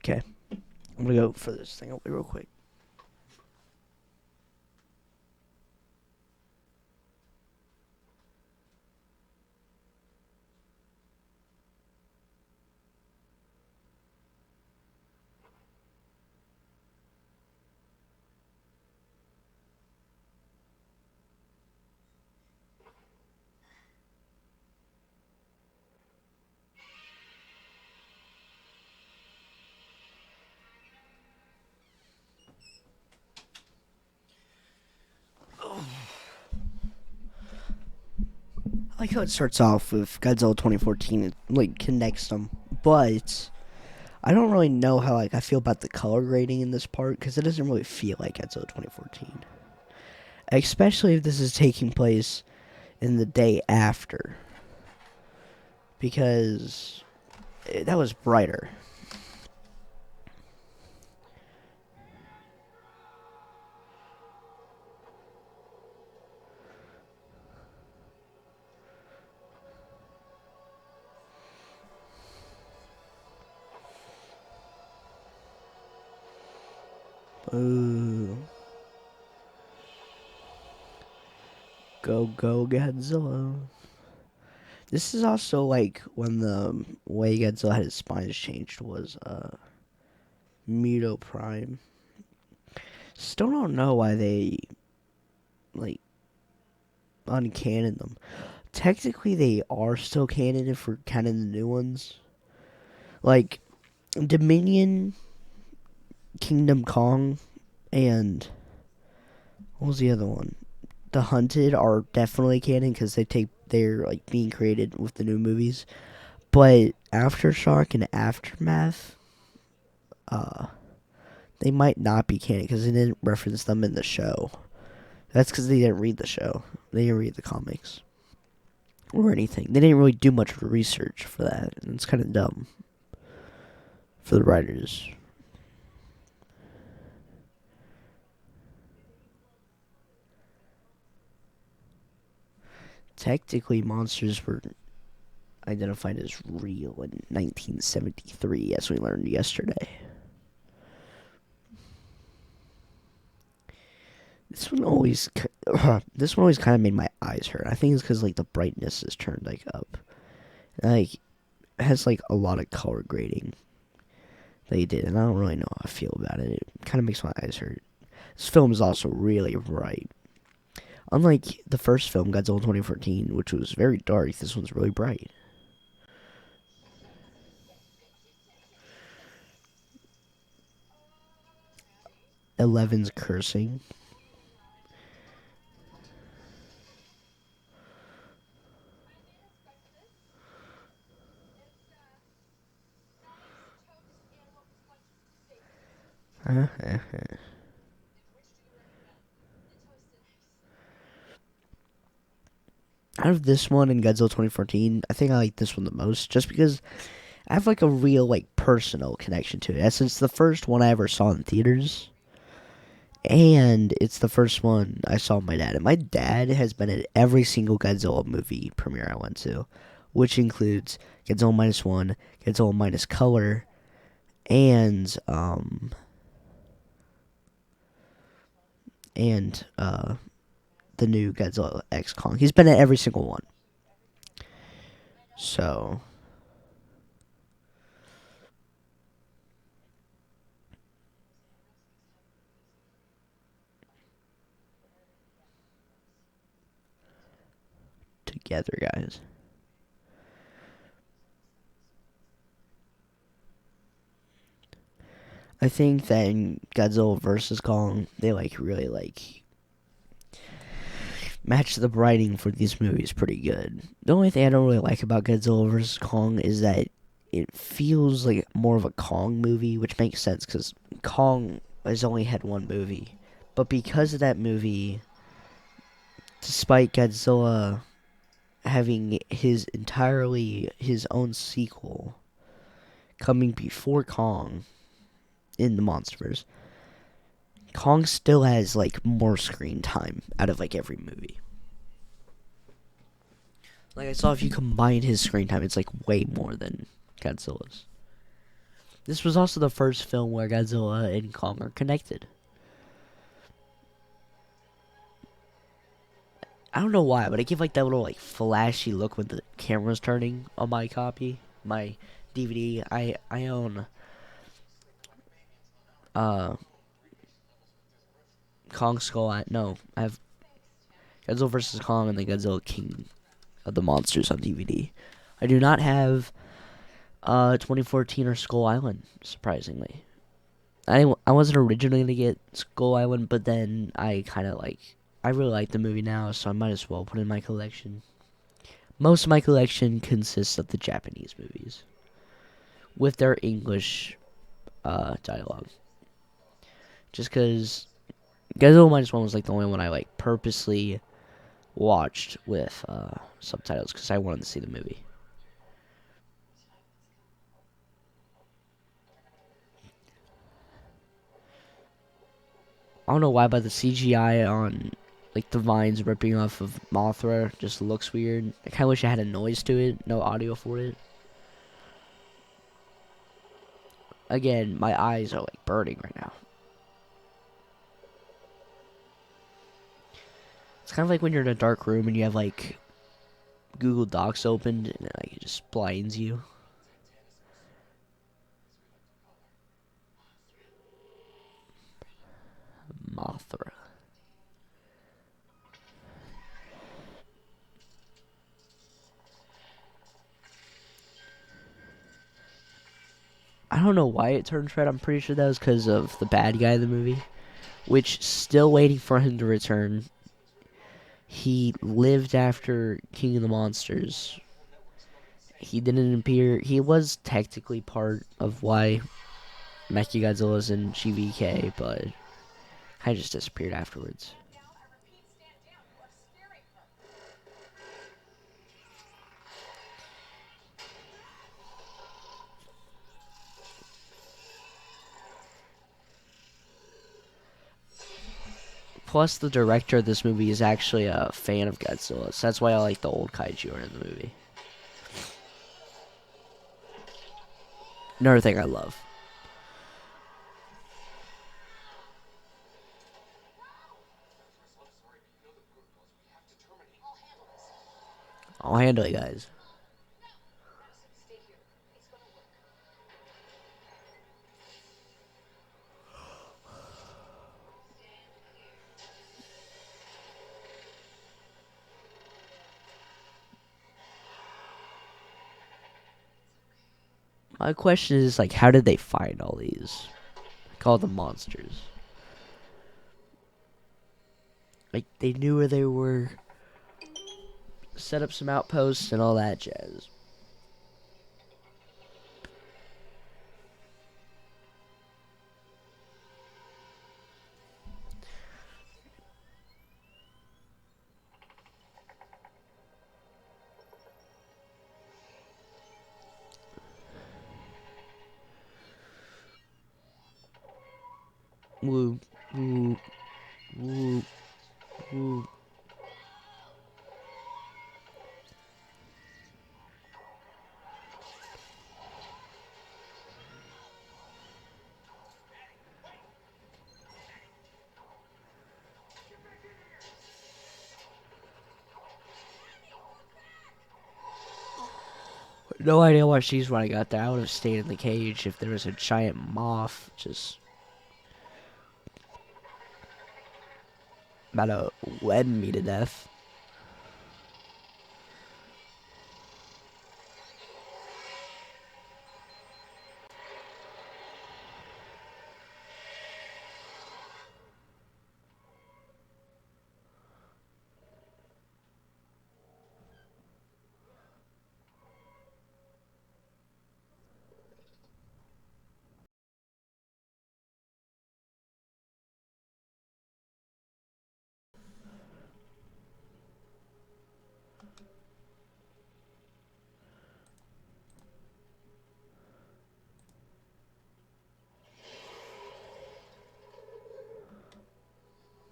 Okay, I'm gonna go for this thing real quick. I like how it starts off with Godzilla 2014. It like connects them, but I don't really know how I feel about the color grading in this part because it doesn't really feel like Godzilla 2014, especially if this is taking place in the day after, because that was brighter. Ooh. Go Godzilla. This is also like when the way Godzilla had his spines changed was Muto Prime. Still don't know why they like uncanon them. Technically they are still canon if we're counting the new ones. Like Dominion, Kingdom Kong, and what was the other one? The Hunted are definitely canon because they're like being created with the new movies. But Aftershock and Aftermath, uh, they might not be canon because they didn't reference them in the show. That's because they didn't read the show. They didn't read the comics or anything. They didn't really do much research for that, and it's kind of dumb for the writers. Technically, monsters were identified as real in 1973, as we learned yesterday. This one always, this one always kind of made my eyes hurt. I think it's because like the brightness is turned like up, like it has like a lot of color grading they did, and I don't really know how I feel about it. It kind of makes my eyes hurt. This film is also really bright. Unlike the first film, Godzilla 2014, which was very dark, this one's really bright. Eleven's cursing. Out of this one and Godzilla 2014, I think I like this one the most, just because I have like a real like personal connection to it. Since it's the first one I ever saw in theaters, and it's the first one I saw with my dad. And my dad has been at every single Godzilla movie premiere I went to, which includes Godzilla minus one, Godzilla minus color, and and the new Godzilla X Kong. He's been at every single one. So together, guys. I think that in Godzilla versus Kong, they like really like match the writing for these movies pretty good. The only thing I don't really like about Godzilla vs. Kong is that it feels like more of a Kong movie, which makes sense because Kong has only had one movie. But because of that movie, despite Godzilla having his own sequel coming before Kong in the Monsterverse, Kong still has like more screen time out of like every movie. Like I saw, if you combine his screen time, it's like way more than Godzilla's. This was also the first film where Godzilla and Kong are connected. I don't know why, but it gave like that little like flashy look when the camera's turning on my copy, my DVD. I own uh Kong Skull. No, I have Godzilla vs Kong and the Godzilla King of the Monsters on DVD. I do not have 2014 or Skull Island, surprisingly. I wasn't originally gonna get Skull Island, but then I really like the movie now, so I might as well put it in my collection. Most of my collection consists of the Japanese movies with their English dialogue. Just because Godzilla Minus One was like the only one I like purposely watched with subtitles because I wanted to see the movie. I don't know why, but the CGI on like the vines ripping off of Mothra just looks weird. I kind of wish I had a noise to it, no audio for it. Again, my eyes are like burning right now. It's kind of like when you're in a dark room and you have like Google Docs opened and like it just blinds you. Mothra. I don't know why it turns red. I'm pretty sure that was because of the bad guy in the movie, which still waiting for him to return. He lived after King of the Monsters. He didn't appear. He was technically part of why Mechagodzilla's in GVK, but I just disappeared afterwards. Plus, the director of this movie is actually a fan of Godzilla, so that's why I like the old kaiju are in the movie. Another thing I love. I'll handle it, guys. My question is, like, how did they find all these? Like, all the monsters? Like, they knew where they were, set up some outposts and all that jazz. Woo, woo, woo, woo. No idea why she's running out there. I would have stayed in the cage if there was a giant moth just about to wed me to death.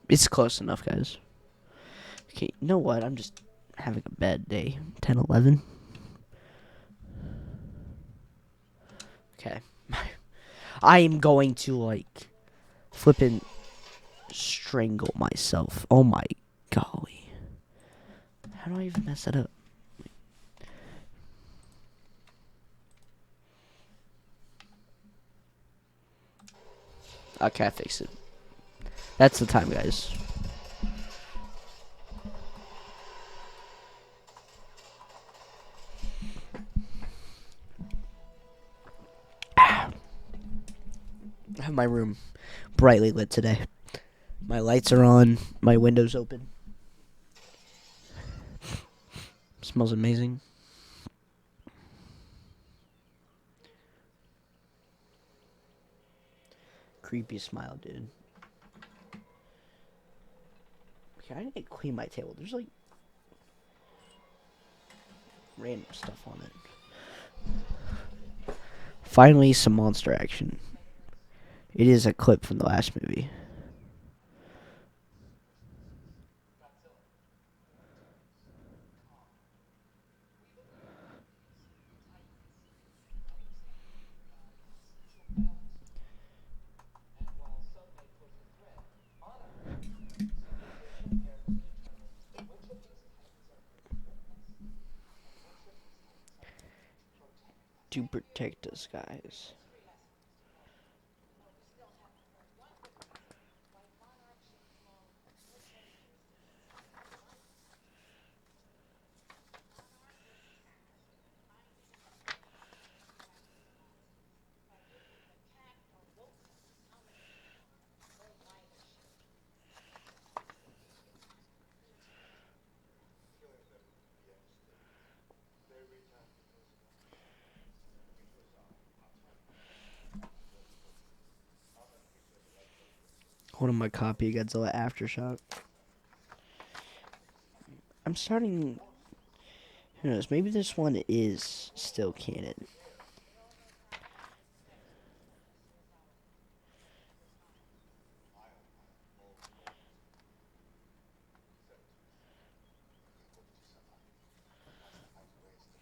It's close enough, guys. Okay, you know what? I'm just having a bad day. 10, 11. Okay. I am going to like flippin' strangle myself. Oh my golly. How do I even mess that up? Okay, I fixed it. That's the time, guys. I have my room brightly lit today. My lights are on. My window's open. Smells amazing. Creepy smile, dude. Okay, I need to clean my table. There's like random stuff on it. Finally, some monster action. It is a clip from the last movie. To protect us, guys. One of my copy of Godzilla Aftershock. I'm starting. Who knows? Maybe this one is still canon.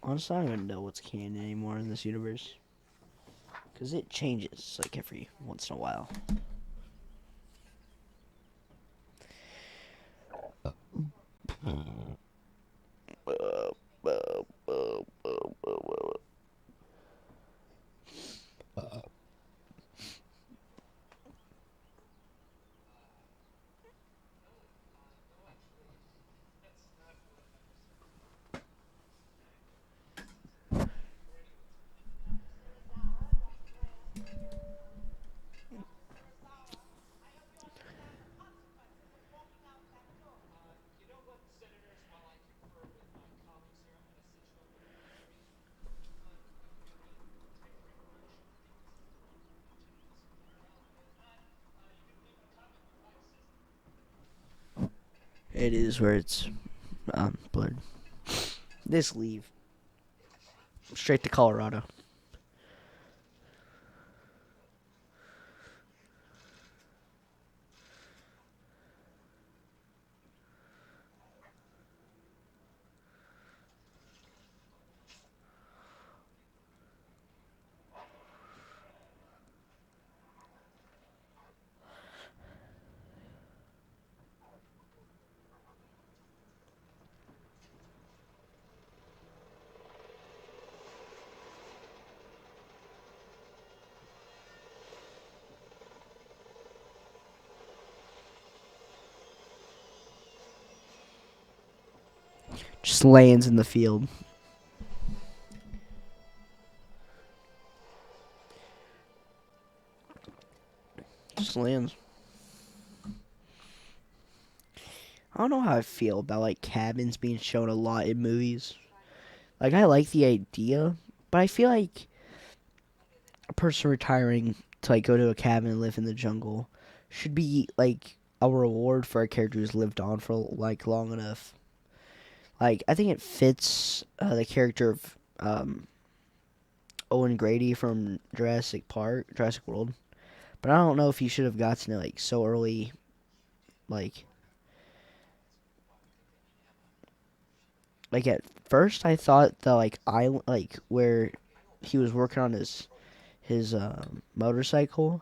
Honestly, I don't even know what's canon anymore in this universe. Because it changes, like, every once in a while. It is where it's blurred. This leave. Straight to Colorado. Just lands in the field. Just lands. I don't know how I feel about like cabins being shown a lot in movies. Like I like the idea, but I feel like a person retiring to like go to a cabin and live in the jungle should be like a reward for a character who's lived on for like long enough. Like I think it fits the character of Owen Grady from Jurassic World. But I don't know if he should have gotten it like so early. Like, at first I thought the like island, like where he was working on his his motorcycle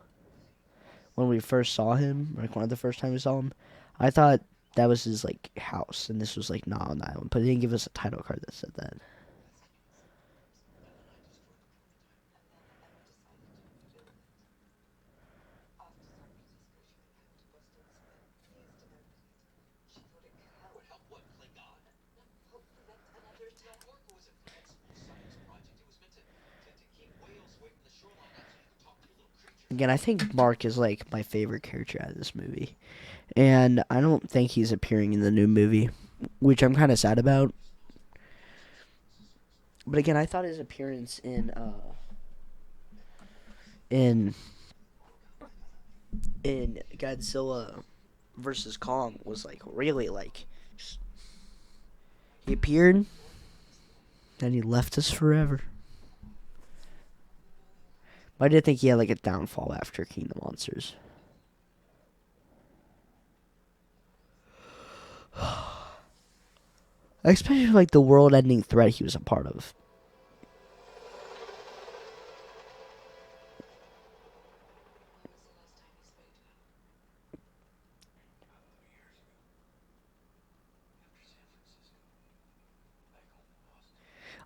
when we first saw him, like one of the first time we saw him. I thought that was his like house, and this was like not on the island. But they didn't give us a title card that said that. Again, I think Mark is like my favorite character out of this movie, and I don't think he's appearing in the new movie, which I'm kind of sad about. But again, I thought his appearance in in Godzilla versus Kong was like really like he appeared, then he left us forever. But I did think he had like a downfall after King of Monsters. Especially like the world-ending threat he was a part of.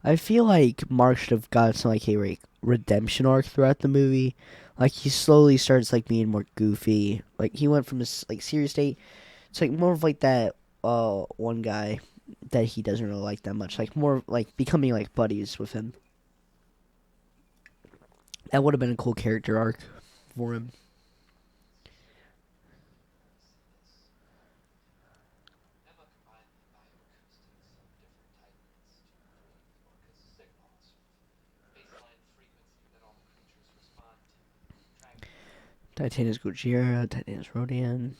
I feel like Mark should have got some like a redemption arc throughout the movie. Like he slowly starts like being more goofy. Like he went from this like serious state to like more of like that one guy that he doesn't really like that much. Like more like becoming like buddies with him. That would have been a cool character arc for him. Titanus Gojira, Titanus Rodian.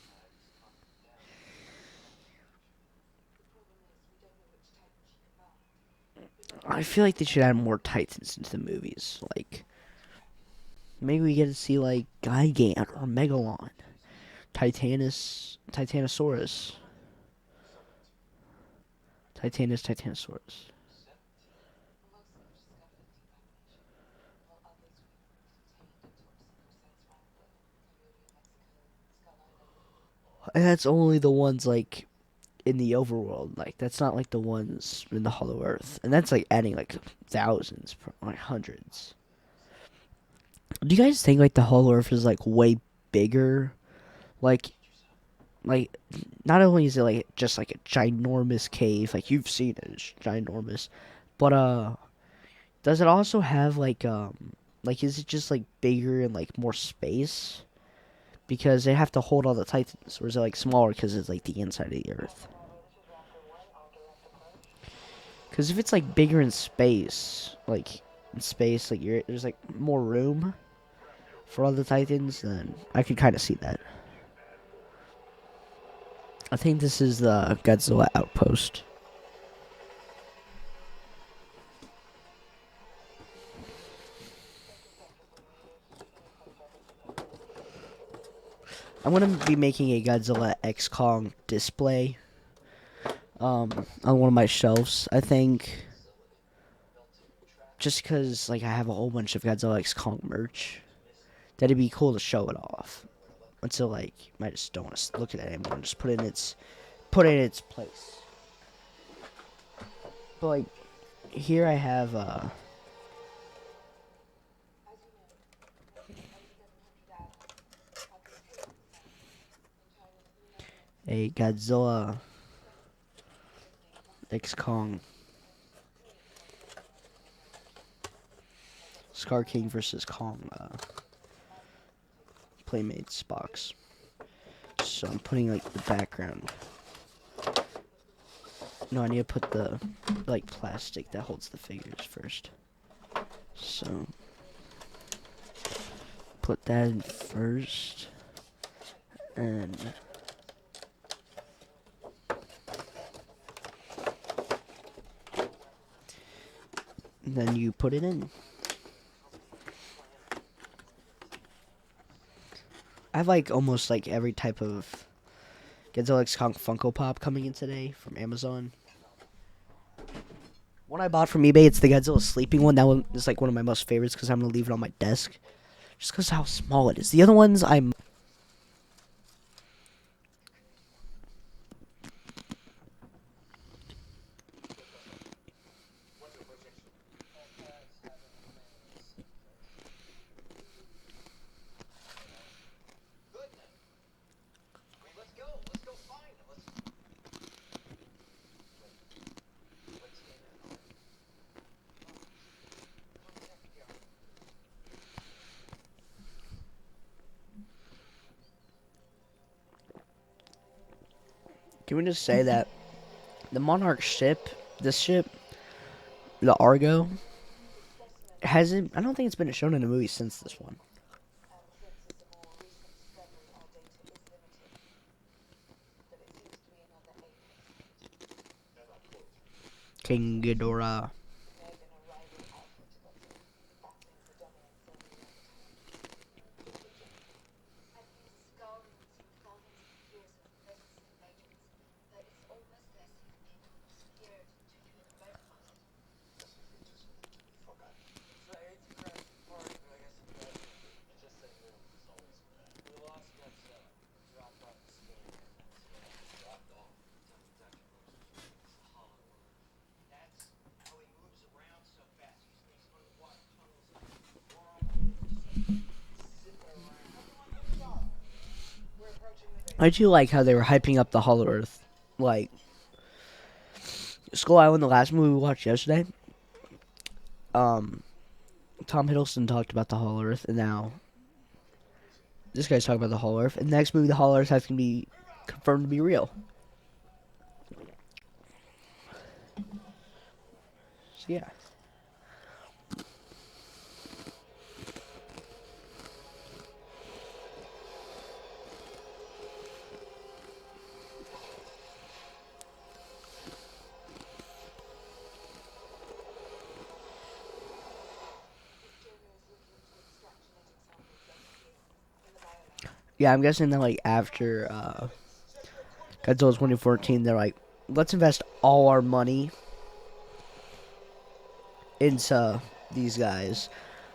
I feel like they should add more Titans into the movies. Like maybe we get to see like Gigant or Megalon, Titanosaurus, Titanosaurus. And that's only the ones like in the overworld. Like that's not like the ones in the Hollow Earth, and that's like adding like thousands, like hundreds. Do you guys think like the Hollow Earth is like way bigger? Like, like not only is it like just like a ginormous cave, like you've seen it, it's ginormous, but does it also have like is it just like bigger and like more space? Because they have to hold all the titans, or is it like smaller because it's like the inside of the Earth? Because if it's like bigger in space, like there's like more room for all the titans, then I could kind of see that. I think this is the Godzilla outpost. I'm gonna be making a Godzilla X Kong display on one of my shelves. I think just because like I have a whole bunch of Godzilla X Kong merch, that'd be cool to show it off. Until like I just don't want to look at it anymore. Just put it in its place. But like here I have a Godzilla X Kong Scar King versus Kong Playmates box. So I'm putting like the background. No, I need to put the like plastic that holds the figures first. So put that in first, and then you put it in. I have like almost like every type of Godzilla X Kong Funko Pop coming in today from Amazon. One I bought from eBay, it's the Godzilla sleeping one. That one is like one of my most favorites because I'm gonna leave it on my desk, just because how small it is. The other ones, I'm. Can we just say that the Monarch ship, this ship, the Argo, hasn't. I don't think it's been shown in a movie since this one. King Ghidorah. I do like how they were hyping up the Hollow Earth, like Skull Island, the last movie we watched yesterday. Um, Tom Hiddleston talked about the Hollow Earth, and now this guy's talking about the Hollow Earth. And the next movie, the Hollow Earth, has to be confirmed to be real. So yeah. Yeah, I'm guessing that like after Godzilla 2014, they're like, let's invest all our money into these guys.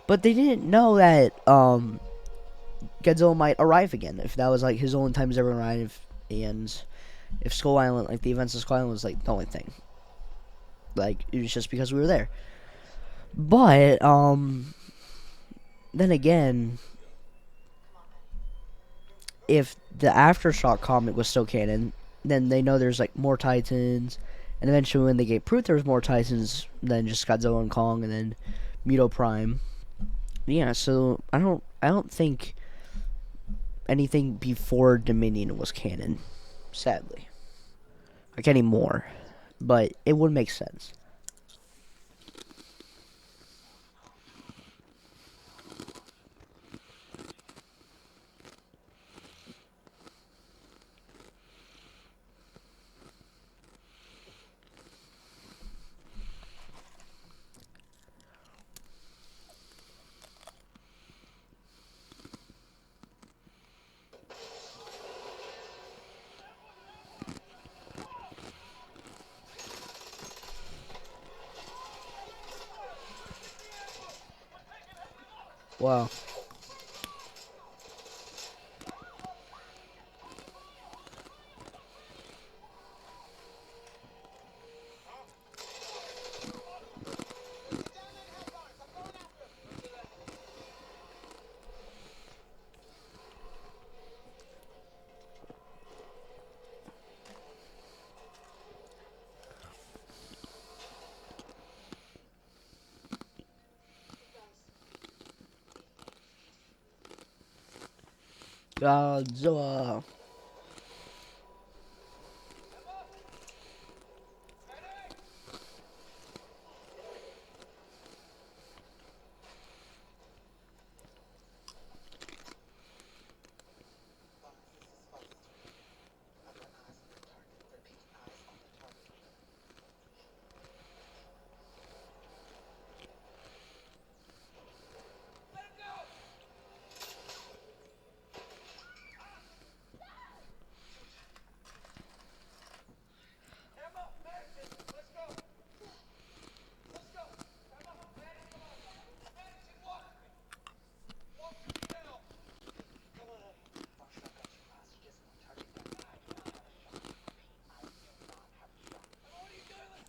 But they didn't know that Godzilla might arrive again if that was like his only time he's ever arrived, and if Skull Island, like the events of Skull Island, was like the only thing. Like it was just because we were there. But then again, if the Aftershock comic was still canon, then they know there's like more Titans, and eventually when they get proof there was more Titans than just Godzilla and Kong, and then Muto Prime. Yeah, so I don't think anything before Dominion was canon, sadly. Like anymore, but it would make sense. Wow. Godzilla.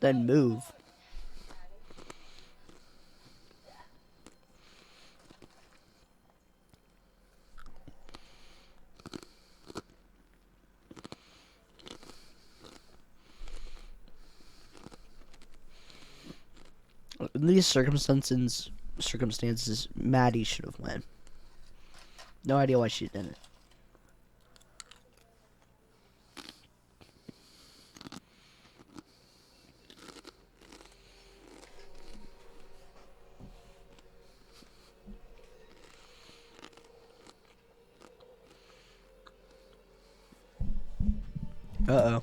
Then move. In these circumstances, Maddie should have won. No idea why she didn't. Uh-oh.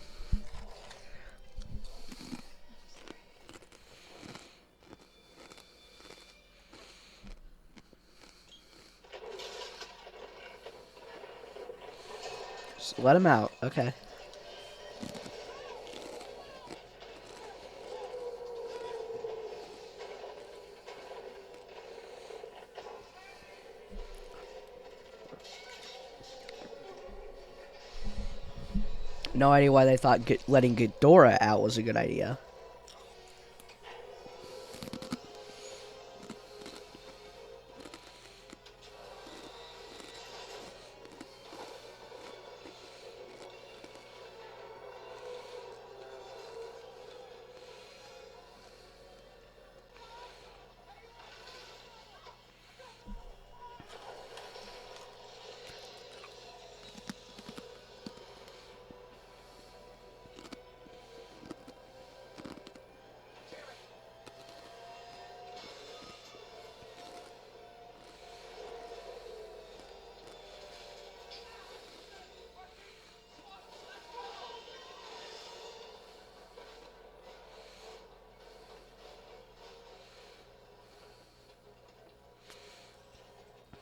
Just let him out. Okay. No idea why they thought letting Ghidorah out was a good idea.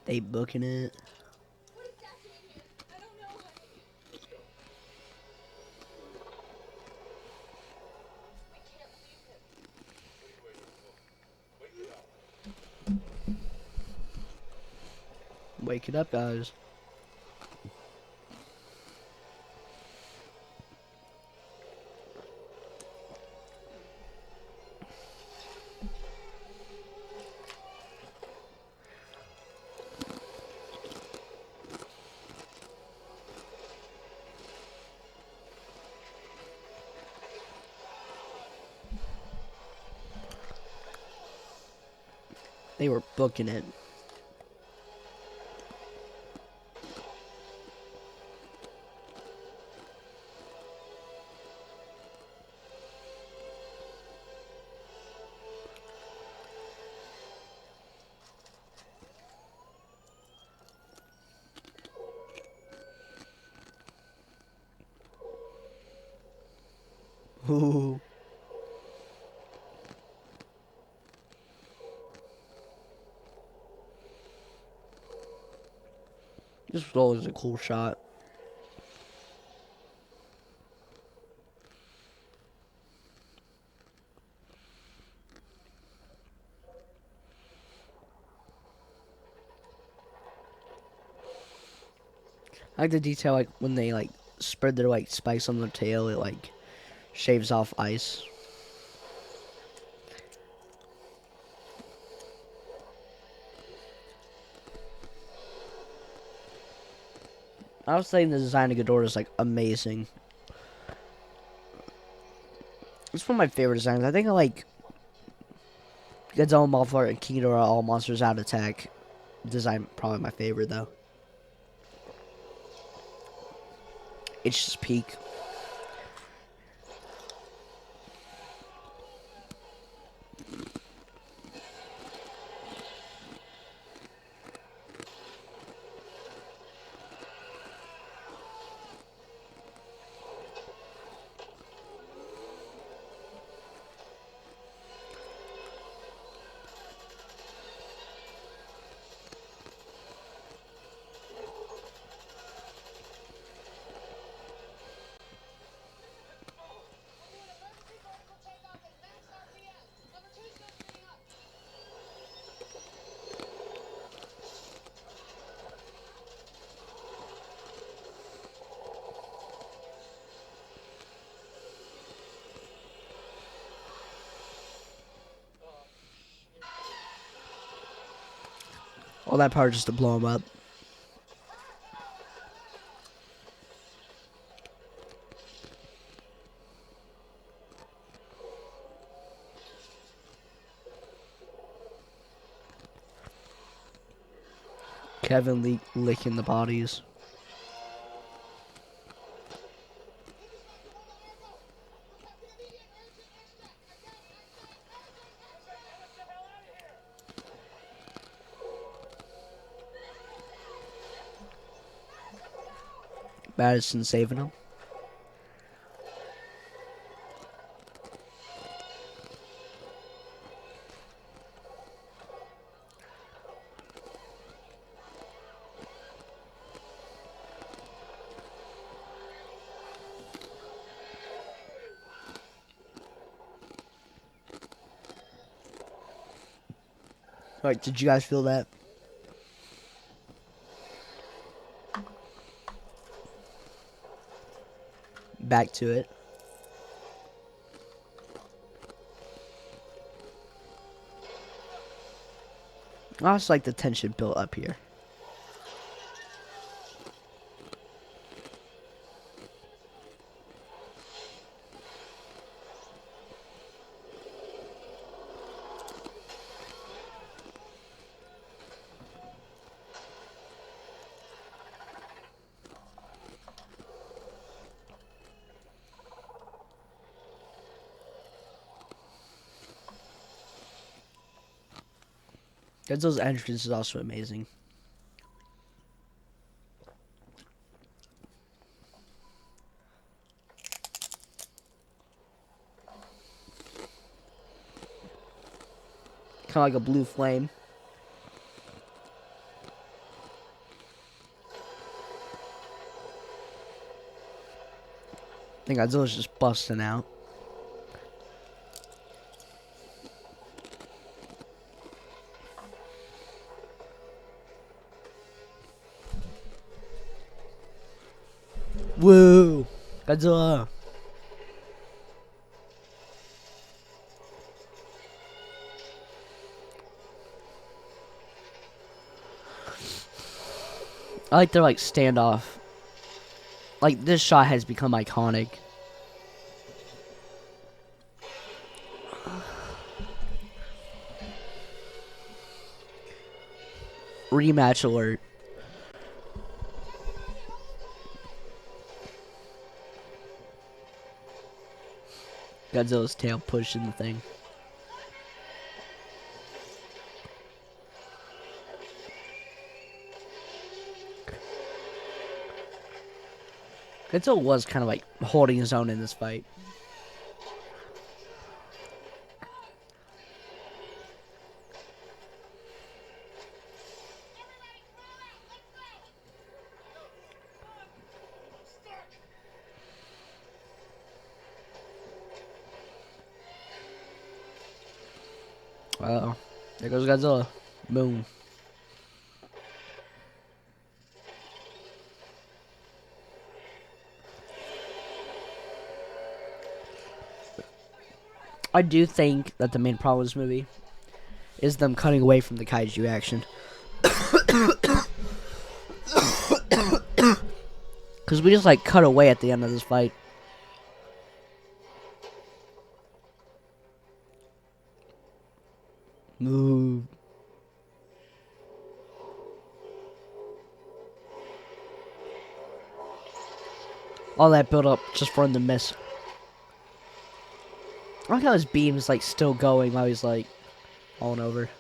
They booking it. Wake it up, guys. They were booking it. Ooh. This was always a cool shot. I like the detail, like when they like spread their like spikes on their tail, it like shaves off ice. I was saying the design of Ghidorah is like amazing. It's one of my favorite designs. I think I like Godzilla, Mothra, and King Ghidorah, all monsters out attack. Design probably my favorite though. It's just peak. All that power just to blow him up. Kevin licking the bodies. Madison saving him. Alright, did you guys feel that? Back to it. I just like the tension built up here. Godzilla's entrance is also amazing. Kind of like a blue flame. I think Godzilla's just busting out. Woo! Godzilla! I like their like standoff. Like this shot has become iconic. Rematch alert. Godzilla's tail pushing the thing. Godzilla was kind of like holding his own in this fight. Uh-oh. There goes Godzilla. Boom. I do think that the main problem with this movie is them cutting away from the kaiju action. Because we just like cut away at the end of this fight. Move. All that build up just for him to miss. I like how his beam is like still going while he's like falling over.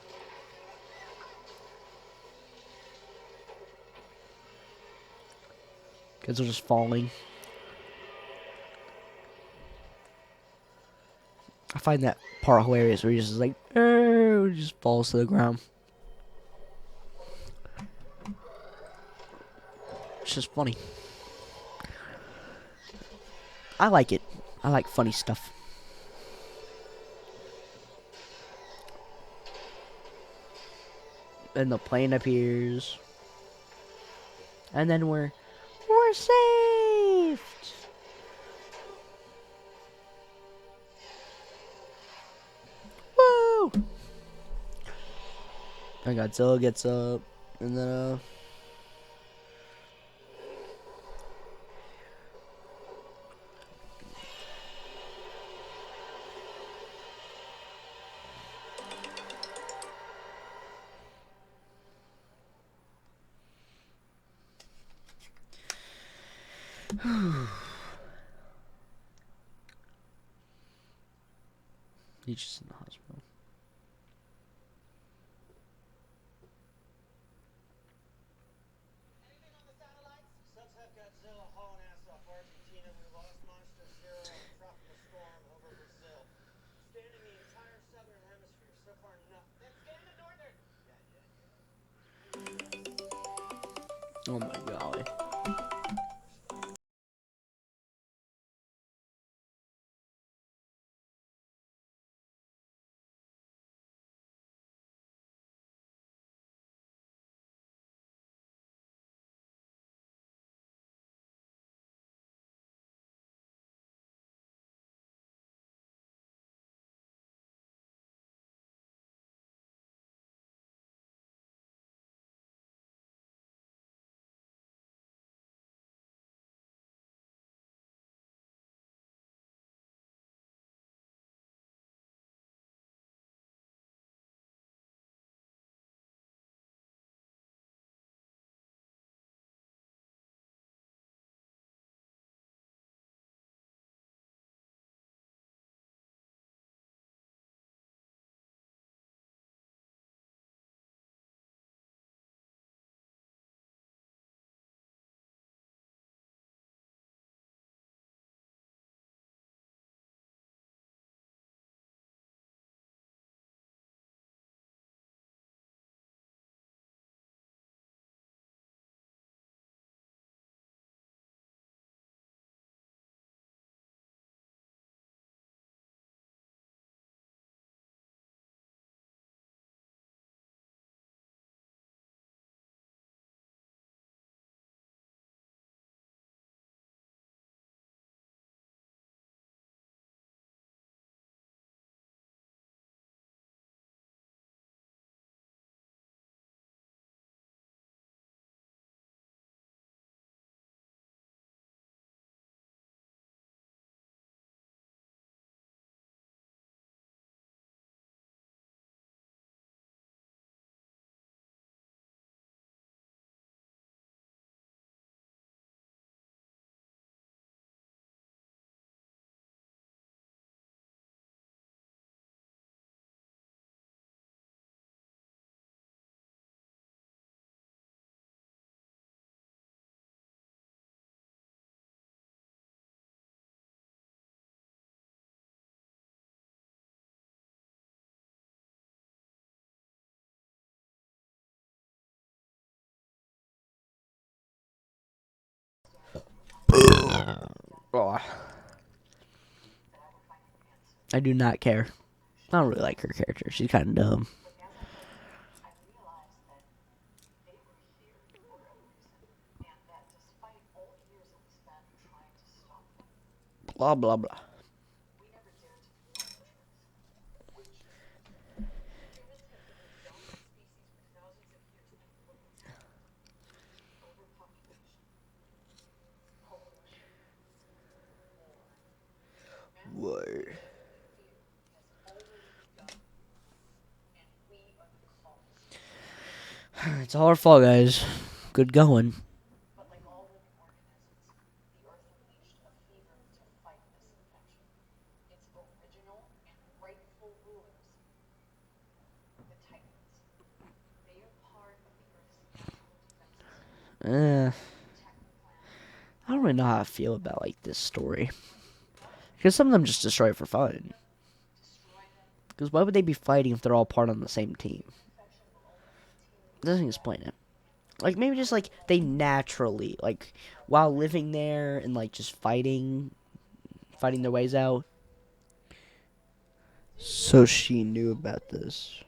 Kids are just falling. I find that part hilarious where he's just like, he just falls to the ground. It's just funny. I like it. I like funny stuff. And the plane appears. And then we're saved. Woo! And Godzilla gets up. And then he's just in the hospital. Anything on the satellites? Subs have Godzilla hauling ass off Argentina. We lost Monster Zero and Tropical Storm over Brazil. Scanning the entire southern hemisphere. So far, nothing. Then scan the northern. Oh my golly. Oh, I do not care. I don't really like her character. She's kind of dumb. Blah blah blah. Word. It's all our fault, guys. Good going. I don't really know how I feel about like this story because some of them just destroy it for fun. Because why would they be fighting if they're all part on the same team? It doesn't explain it. Like maybe just like they naturally like while living there and like just fighting their ways out. So she knew about this.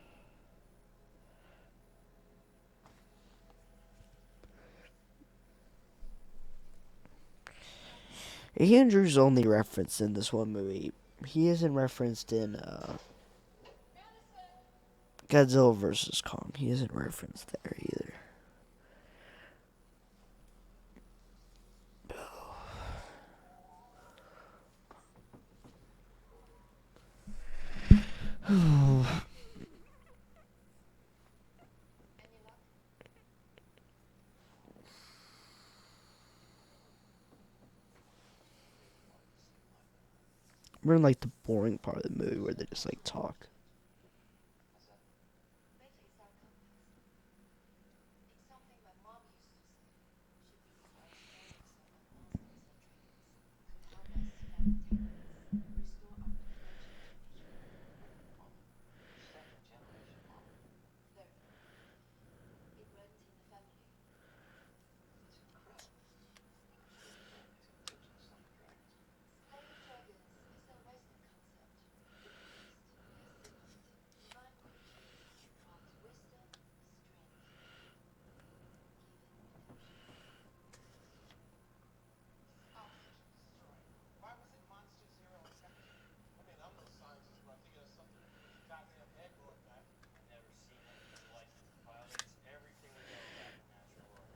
Andrew's only referenced in this one movie. He isn't referenced in Godzilla vs. Kong. He isn't referenced there either. We're in like the boring part of the movie where they just like talk. What's that? Metal is our compass. It's something my mom used to say. She believes our stories about monsters and dragons could help us find the titans, restore our connection to nature. Mom, second generation mom. Third, it runs in the family. That's incredible. Slaying families in Egyptian slaying dragons. Slaying dragons is a Western concept. In the East, they symbolize divine creatures who brought wisdom, strength, given redemption. This is obviously a true story. Why was it Monster Zero attacked you? I mean, I'm no scientist, but I think it has something to do with his goddamn head growing back. I've never seen anything like it. Violates everything we know about the natural world.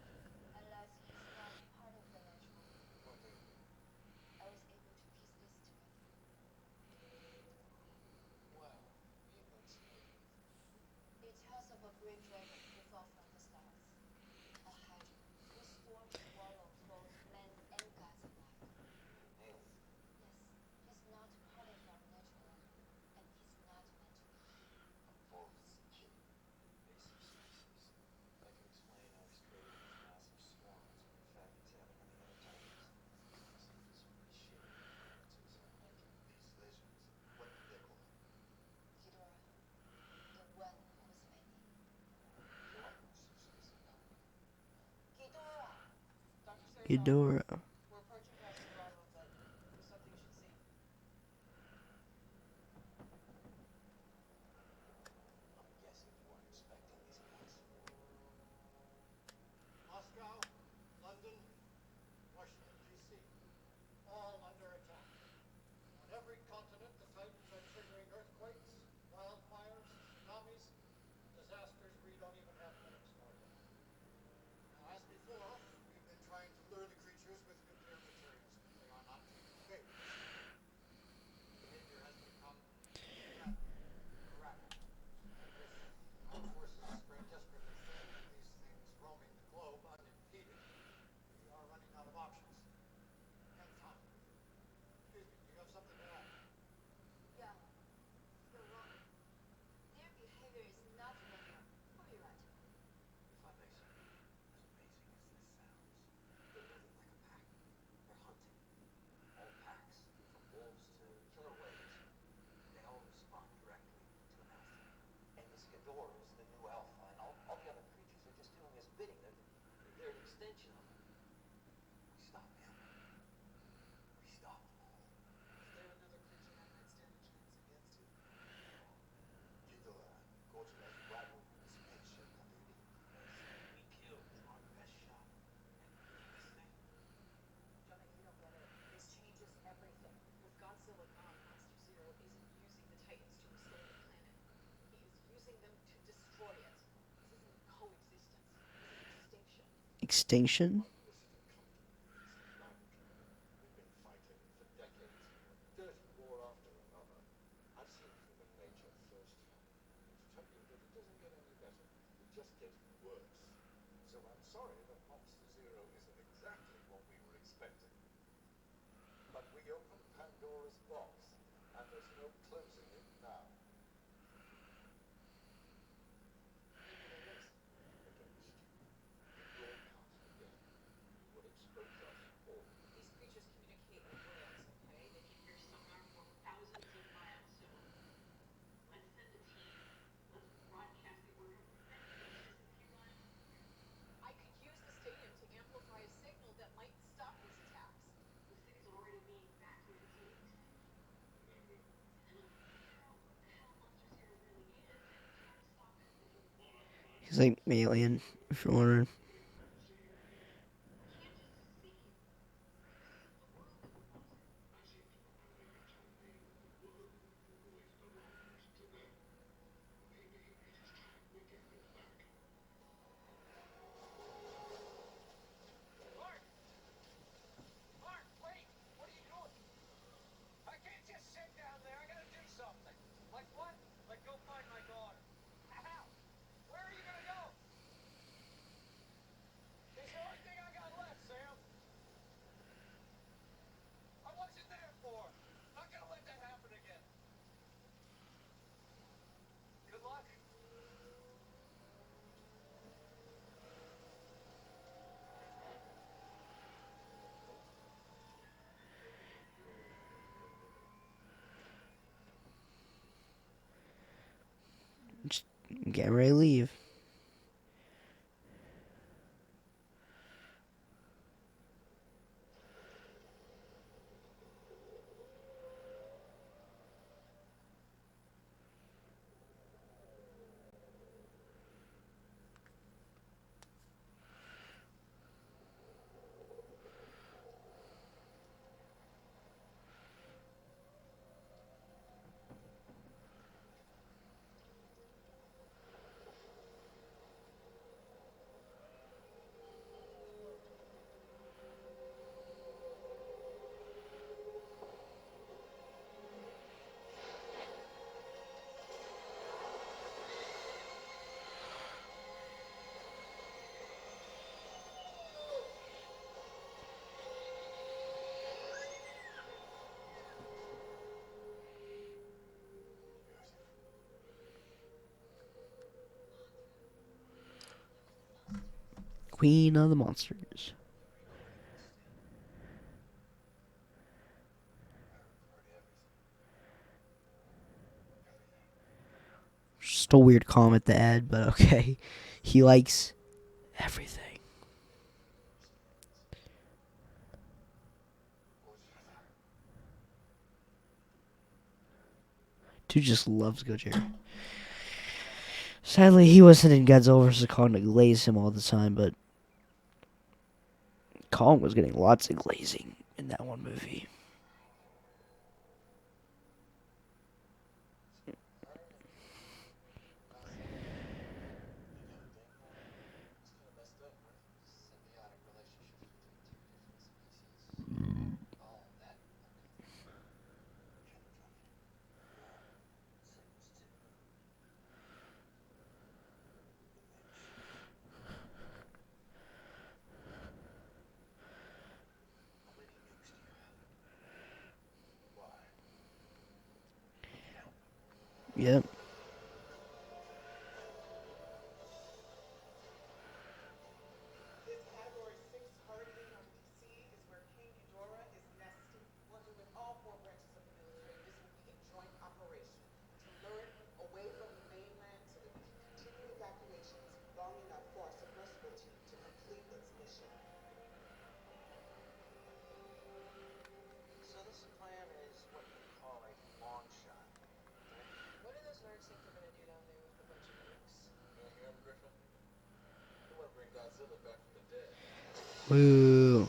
Unless he's not part of the natural world. What do you mean? I was able to piece this together. Well, you explain it. It tells of a great dragon who fell from the stars. A hydra whose storm swallows both men and gods alike. An alien. Yes, he's not part of our natural order, and he's not meant to be. A wolf-kid. Invasive species. That could explain how he's creating these massive swarms when in fact he's having any other titans. Some of his appreciated appearances aren't like him. These lizards, what do they call them? Ghidorah, the one who was many. What? She's a number. Ghidorah! Dr. Say's office. Eudora. We're approaching Pastor Bravo, but there's something you should see. I'm guessing you weren't expecting these guys. Moscow, London, Washington, D.C. All under attack. On every continent, the Titans are triggering earthquakes, wildfires, tsunamis, disasters we don't even have names for yet. Now, as before, we've been trying to lure the creatures with nuclear materials. They are not taking the bait. Behavior has become erratic. Erratic. And with our forces spread desperately thin and these things roaming the globe unimpeded, we are running out of options. And time. Excuse me, do you have something to add? Yeah, you're wrong. Their behavior is not normal or irrational. If I may say, as amazing as this sounds, they're moving like a pack. They're hunting. All packs, from wolves to killer whales. They all respond directly to an alpha. And this Ghidorah is the new alpha, and all the other creatures are just doing his bidding. They're an extension of him. We stop him. We stop them all. Is there another creature that might stand a chance against you? Ghidorah, Godzilla's rival, spaceship lady. We killed our best shot at beating this thing. Johnny, you don't get it. This changes everything. With Godzilla gone, Monster Zero isn't using the Titans to restore the planet. He is using them to destroy it. This isn't coexistence. This is extinction. Extinction? This isn't comfortable. It's laboratory. We've been fighting for decades here. Dirty war after another. I've seen human nature firsthand. And to tell you that it doesn't get any better. It just gets worse. So I'm sorry that Monster Zero isn't exactly what we were expecting. But we opened Pandora's box, and there's no closing it now. Maybe there is. Against you. You broadcast again. You will expose us all. These creatures communicate like whales, okay? They can hear sonar from thousands of miles, so let's send a team. Let's broadcast the order from many places if you want. I could use the stadium to amplify a signal that might stop these attacks. The city's already being evacuated. He's like alien, if you're wondering. Mark! Mark, wait! What are you doing? I can't just sit down there. I gotta do something. Like what? Like go find my daughter. How? Where are you gonna go? Getting ready to leave. Queen of the monsters. Just a weird comment to add, but okay. He likes everything. Dude just loves Gojira. Sadly, he wasn't in Godzilla vs. Kong to glaze him all the time, but Kong was getting lots of glazing in that one movie. Symbiotic relationships between two different species. All that How many nukes do you have? Why? Yep. This Category 6 hurricane on DC is where King Ghidorah is nesting. Working with all four branches of the military, this will be a joint operation to lure it away from the mainland so that we can continue evacuations long enough for our submersible team to complete its mission. So this plan is what you call a long shot, right? What do those nerds think they're gonna do down there with a bunch of nukes? You wanna hear him, Griffin? They wanna bring Godzilla back from the dead. Woo.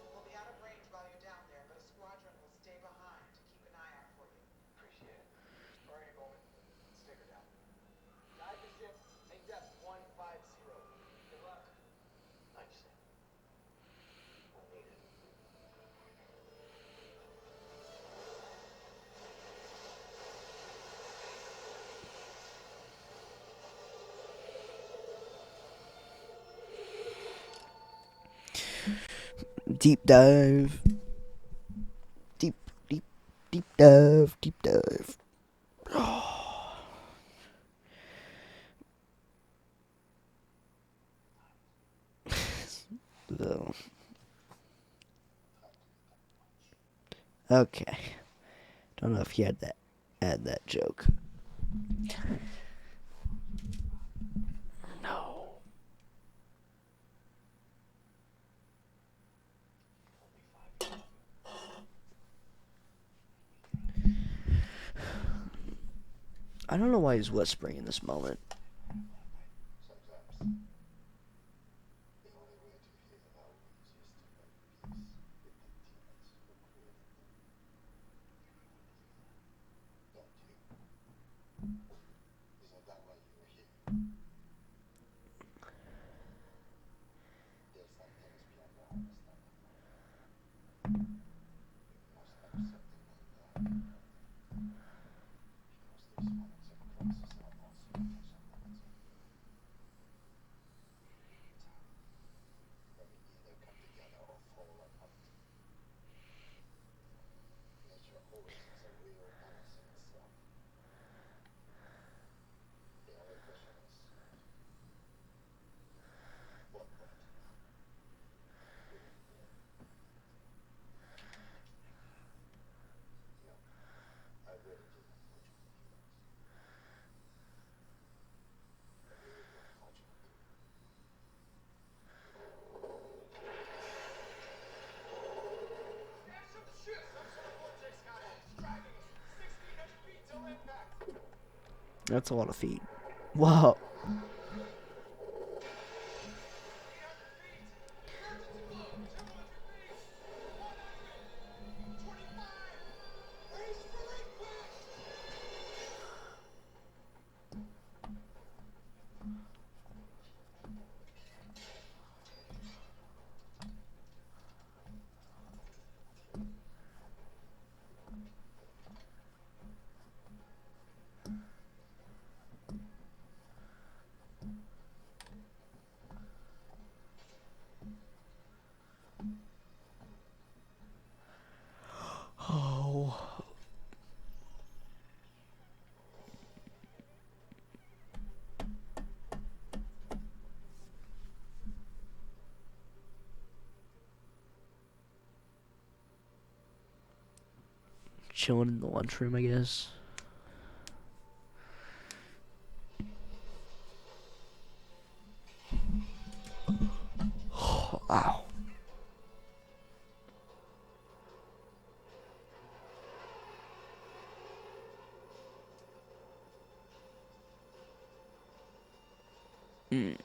We'll be out of range while you're down there, but a squadron will stay behind to keep an eye out for you. Appreciate it. All right, Bowman. Let's take her down. Guide the ship. Make depth 150. Good luck. Thanks, Sam. We'll need it. Deep dive. Deep, deep, deep dive. Deep dive. So, okay. Don't know if you had to add that joke. No. I don't know why he's whispering in this moment. Sometimes the only way to heal our wounds is to make peace with the demons who created them. Don't you? Isn't that why you are here? There's some things beyond our understanding. We must accept them and learn from them. Because these moments of crisis are also occasions of That's a lot of feet. Whoa. 800 feet. Emergency mode. 200 feet. 125. Brace for impact. Oh. Chilling in the lunchroom, I guess. Ow. Mm.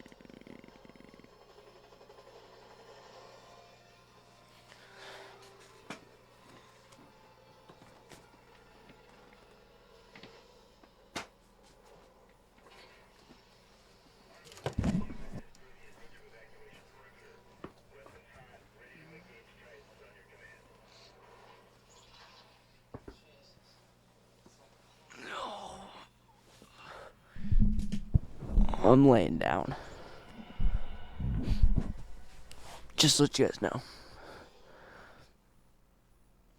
I'm laying down. Just to let you guys know.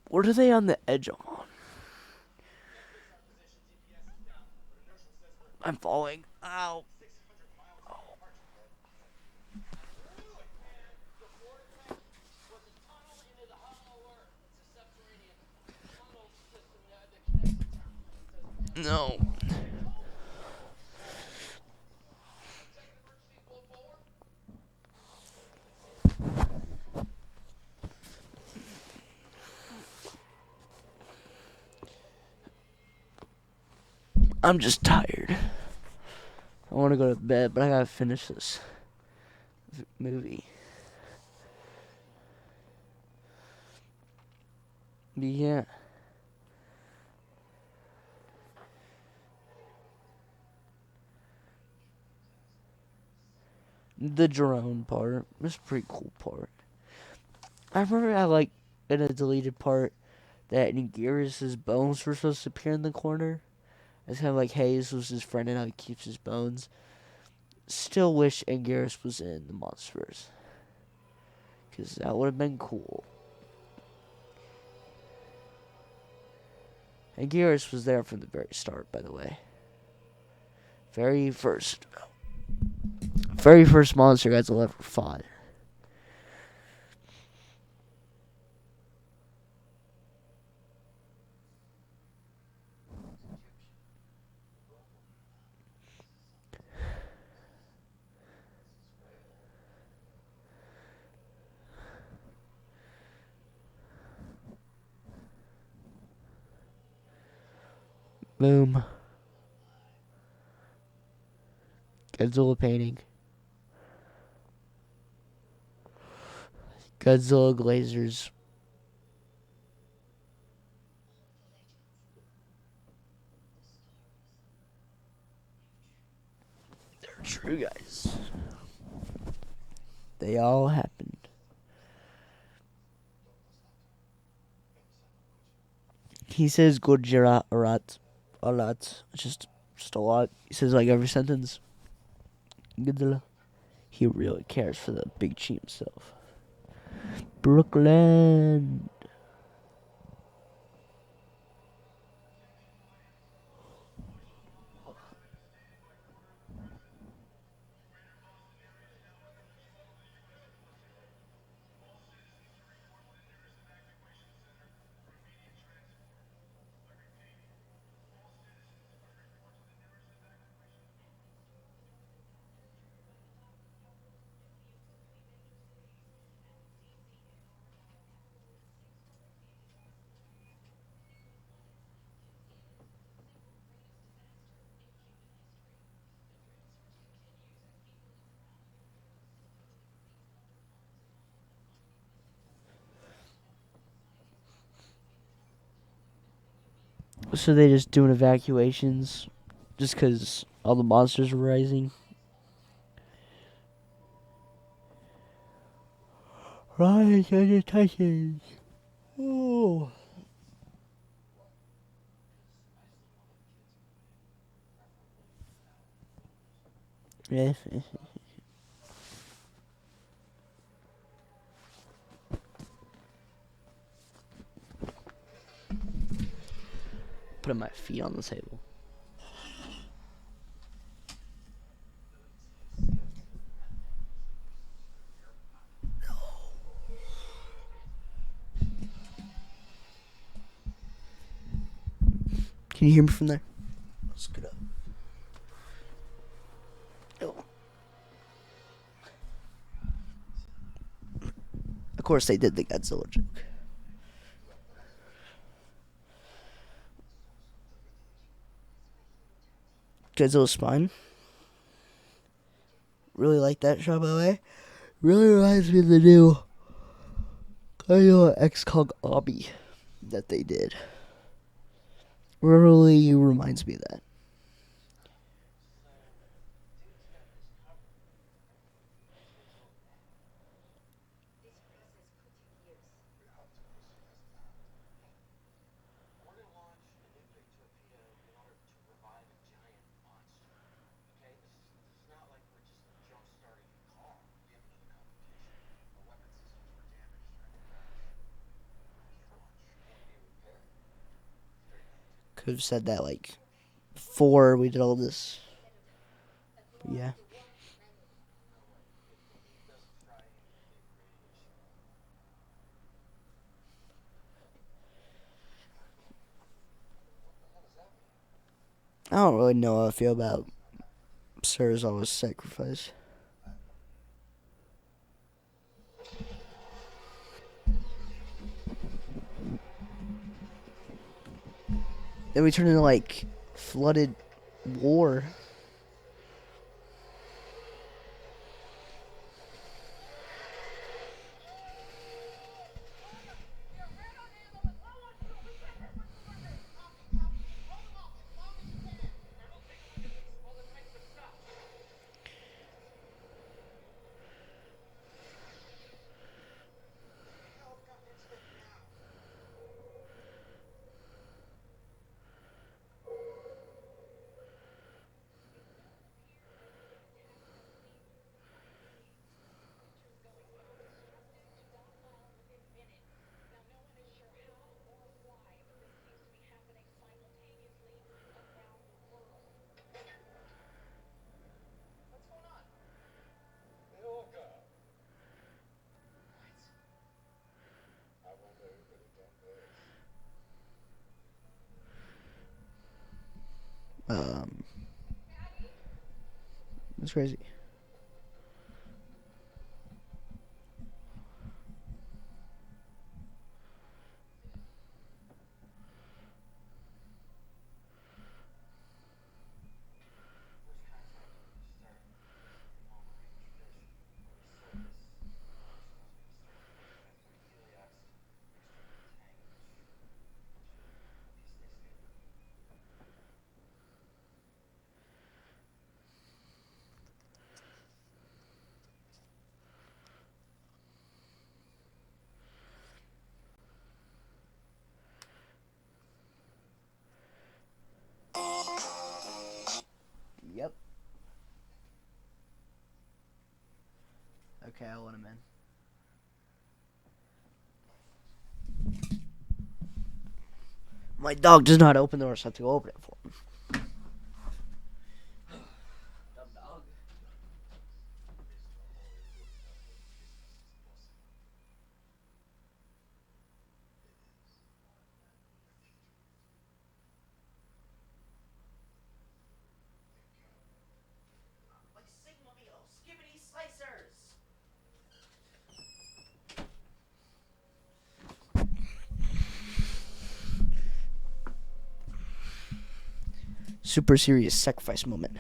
What are they on the edge of? Netflix our position. GPS is down, but inertial says we're I'm falling. Ow. 600 miles from departure pad. Blew it, man. The vortex Was a tunnel into the hollow earth. It's a subterranean tunnel system that connects the town. It says on the outside. No. I told you. Second emergency pull forward. I'm just tired. I want to go to bed, but I gotta finish this movie. Yeah. The drone part was a pretty cool part. I remember I like in a deleted part that Nigirus's bones were supposed to appear in the corner. It's kind of like Hayes was his friend and how he keeps his bones. Still wish Anguirus was in the Monsterverse. Because that would have been cool. Anguirus was there from the very start, by the way. Very first monster Godzilla ever fought. Boom. Godzilla painting. Godzilla glazers. They're true, guys. They all happened. He says Godzilla a lot. Just a lot. He says like every sentence. Godzilla. He really cares for the big G himself. Brooklyn. So they just doing evacuations, just because all the monsters are rising. Rise of the Titans. Oh. Yeah. Putting my feet on the table. Can you hear me from there? Let's get up. Oh. Of course, they did the Godzilla joke. Godzilla's spine. Really like that shot, by the way. Really reminds me of the new X-Kong Obby that they did. Really reminds me of that. This process could take years. We have to proceed as planned. We're gonna launch a nuclear torpedo in order to revive a giant monster. Okay? This is not like we're just jump starting a car. We have another complication. Our weapon systems were damaged during the crash. Launch won't be repaired. Very limited. Could have said that like before we did all this. Yeah. No way. It doesn't fry any big radiation. What the hell does that mean? I don't really know how I feel about Sarah's always sacrifice. Then we turn into like flooded war. Hell got into it now. What's going on? They all got. I wonder who could have done this. It's crazy. First contact is gonna start in long range vision. When we surface, the monster's gonna start working with my heliax external tank. Hope you stay stable. Yep. Okay, I'll let him in. My dog does not open the door, so I have to go open it for him. Dumb dog. Like Sigma meals, skibbity slicers. Super serious sacrifice moment.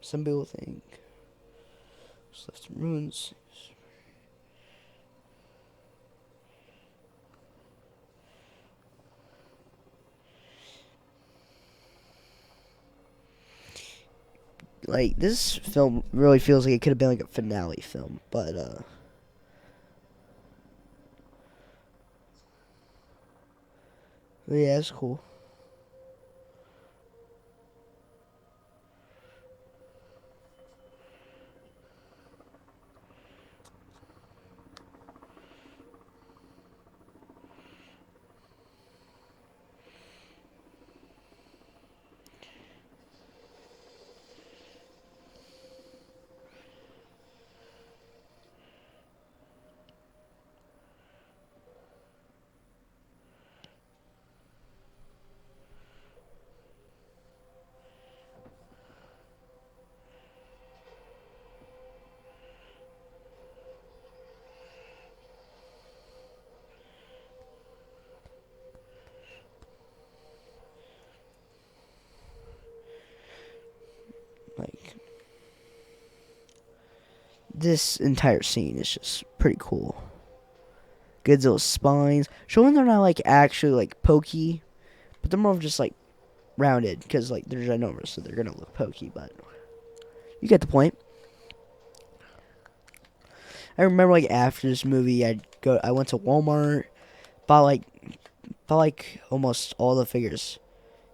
Some people think it's left in ruins. Like this film really feels like it could have been like a finale film, but yeah, it's cool. Like this entire scene is just pretty cool. Godzilla's spines, showing they're not like actually like pokey, but they're more of just like rounded because like they're ginormous, so they're gonna look pokey. But you get the point. I remember like after this movie, I went to Walmart, bought like almost all the figures.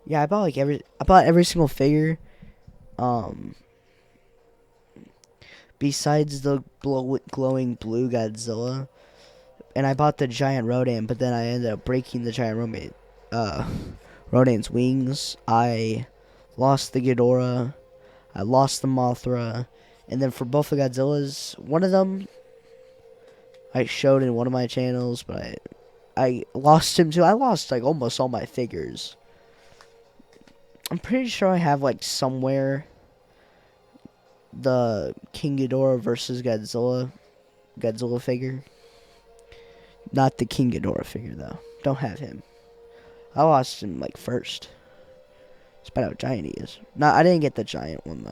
Yeah, I bought every single figure. Um, besides the glowing blue Godzilla, and I bought the giant Rodan, but then I ended up breaking the giant Rodan's wings. I lost the Ghidorah. I lost the Mothra, and then for both the Godzillas, one of them I showed in one of my channels, but I lost him too. I lost like almost all my figures. I'm pretty sure I have like somewhere the King Ghidorah versus Godzilla figure. Not the King Ghidorah figure though. Don't have him. I lost him like first. Despite how giant he is. No, I didn't get the giant one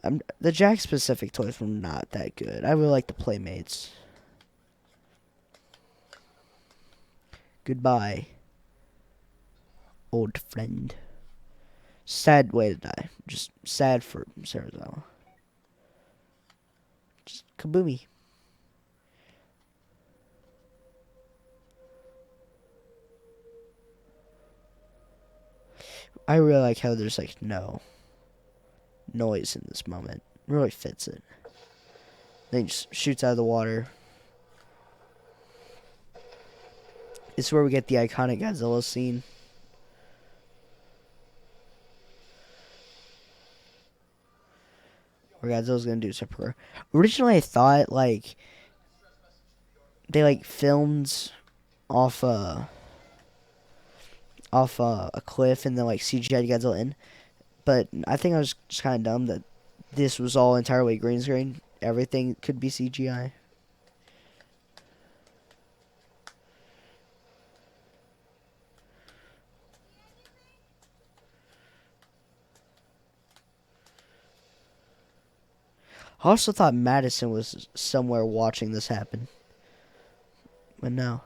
though. The Jack specific toys were not that good. I really like the Playmates. Goodbye, old friend. Sad way to die. Just sad for Sarazawa. Just kaboomy. I really like how there's like no noise in this moment. It really fits it. Then he just shoots out of the water. It's where we get the iconic Godzilla scene. Where Godzilla's gonna do super. Originally, I thought like they like filmed off a cliff and then like CGI Godzilla in. But I think I was just kind of dumb that this was all entirely green screen. Everything could be CGI. I also thought Madison was somewhere watching this happen. But no.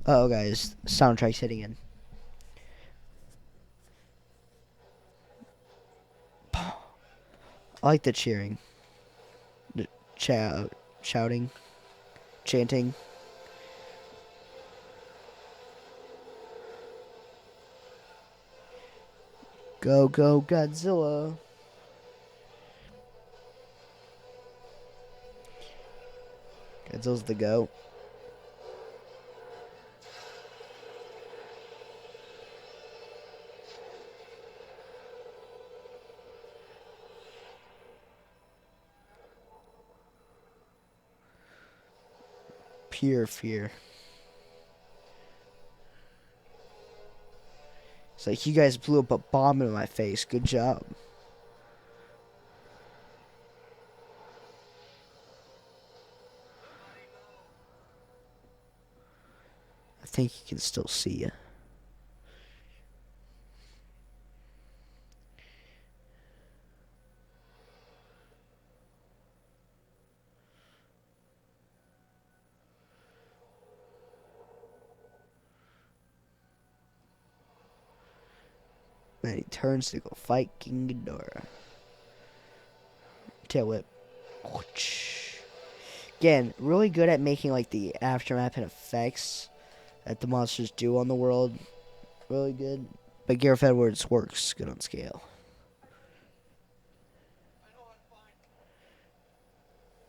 Oh, guys. Soundtrack's hitting in. I like the cheering. The shouting. Chanting. Go, go, Godzilla. Godzilla's the goat. Pure fear. It's like, you guys blew up a bomb in my face. Good job. I think he can still see you. Then he turns to go fight King Ghidorah. Tail whip. Again, really good at making like the aftermath and effects that the monsters do on the world. Really good. But Gareth Edwards works good on scale.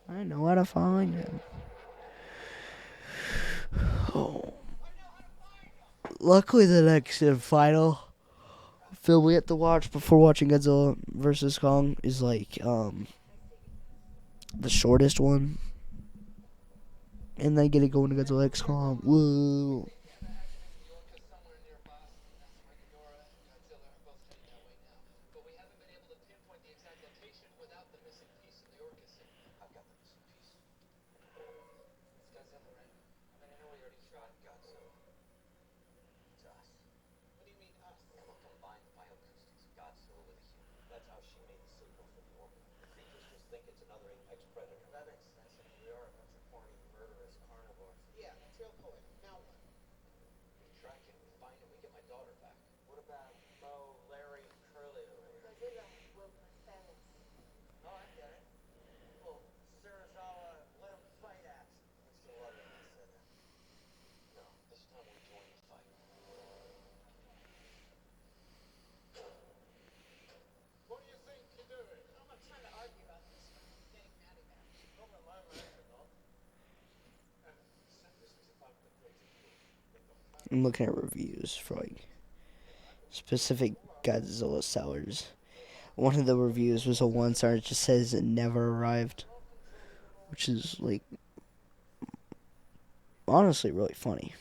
I know how to find him. Oh. Luckily, the next and final film we have to watch before watching Godzilla versus Kong is like the shortest one, and then get it going to Godzilla X Kong. Whoa! Somewhere near Boston. That's why Ghidorah and Godzilla are both heading that way now. But we haven't been able to pinpoint the exact location without the missing piece of the Orca scene. I've got the missing piece. It's Godzilla, right? I mean, I know we already shot Godzilla. It's us. What do you mean us? And we'll combine the bioacoustics of Godzilla with a human. That's how she made the signal for the Orca. The creatures just think it's another apex predator. That makes sense. I mean, we are a bunch of horny, murderous carnivores. Yeah, trail poet. Now what? We track him, we find him, we get my daughter back. What about Bo, Larry, Curly over here? Godzilla will prefer us. Oh, I get it. Well, Sarazawa, let him fight at. I still love it when I said that. No, this time we join the fight. What do you think you're doing? I'm not trying to argue about this, but I'm getting mad again. Not with my reaction, no. And said this was about the greater good. That the planet I'm looking at reviews for like specific Godzilla sellers. One of the reviews was a 1 star. It just says it never arrived, which is like honestly really funny.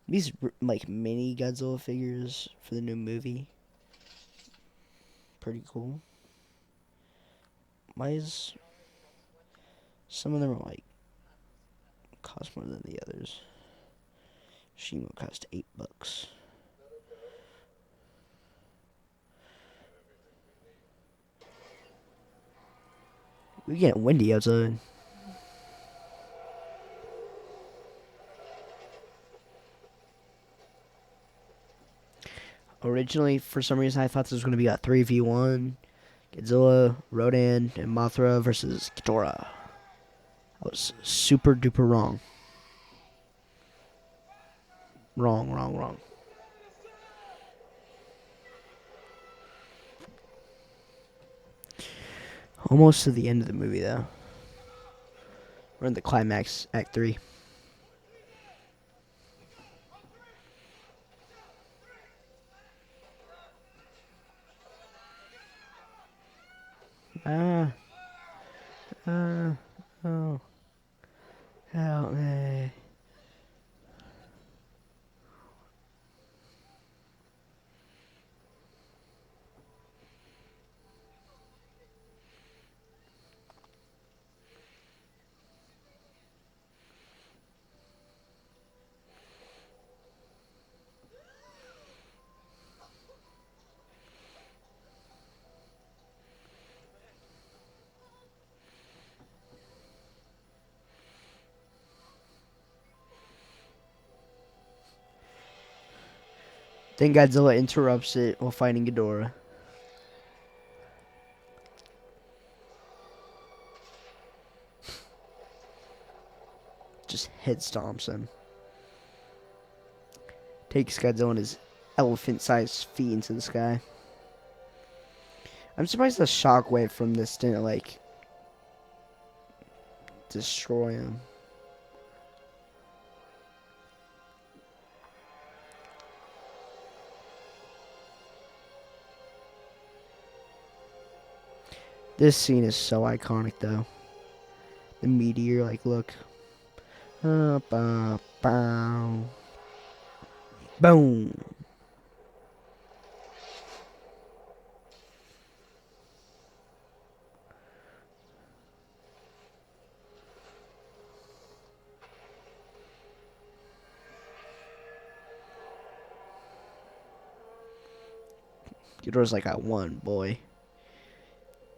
These like mini Godzilla figures for the new movie, pretty cool. Why is some of them are like cost more than the others? Shima cost $8. We getting windy outside. Originally, for some reason, I thought this was going to be a 3v1. Godzilla, Rodan, and Mothra versus Ghidorah. I was super duper wrong. Wrong. Almost to the end of the movie, though. We're in the climax, Act 3. Oh. Help me. Then Godzilla interrupts it while fighting Ghidorah. Just head stomps him. Takes Godzilla and his elephant-sized feet into the sky. I'm surprised the shockwave from this didn't, like, destroy him. This scene is so iconic, though. The meteor, like, look. Bow. Boom. Ghidorah's like, I won, boy.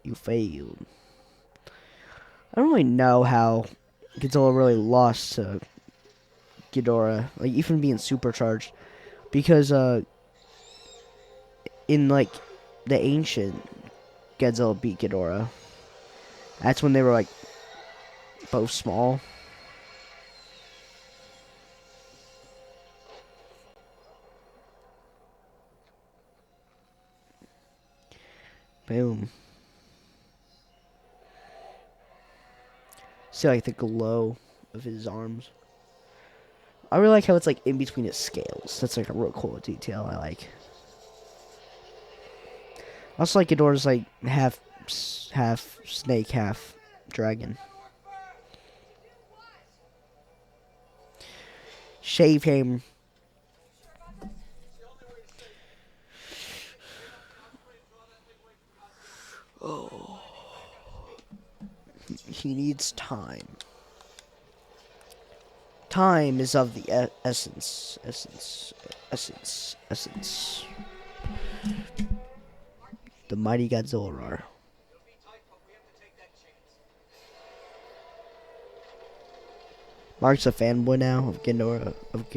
You failed. I don't really know how Godzilla really lost to Ghidorah, like even being supercharged, because in like the ancient Godzilla beat Ghidorah. That's when they were like both small. Boom. See like the glow of his arms. I really like how it's like in between his scales. That's like a real cool detail I like. Also like Ghidorah's like half snake, half dragon. Shave him. It's the only way to save him. Concentrate and draw that thing away from Godzilla. Oh, he needs time. Time is of the essence. Essence. The mighty Godzilla roar. It'll be tight, but we have to take that chance. Mark's a fanboy now of Ghidorah, of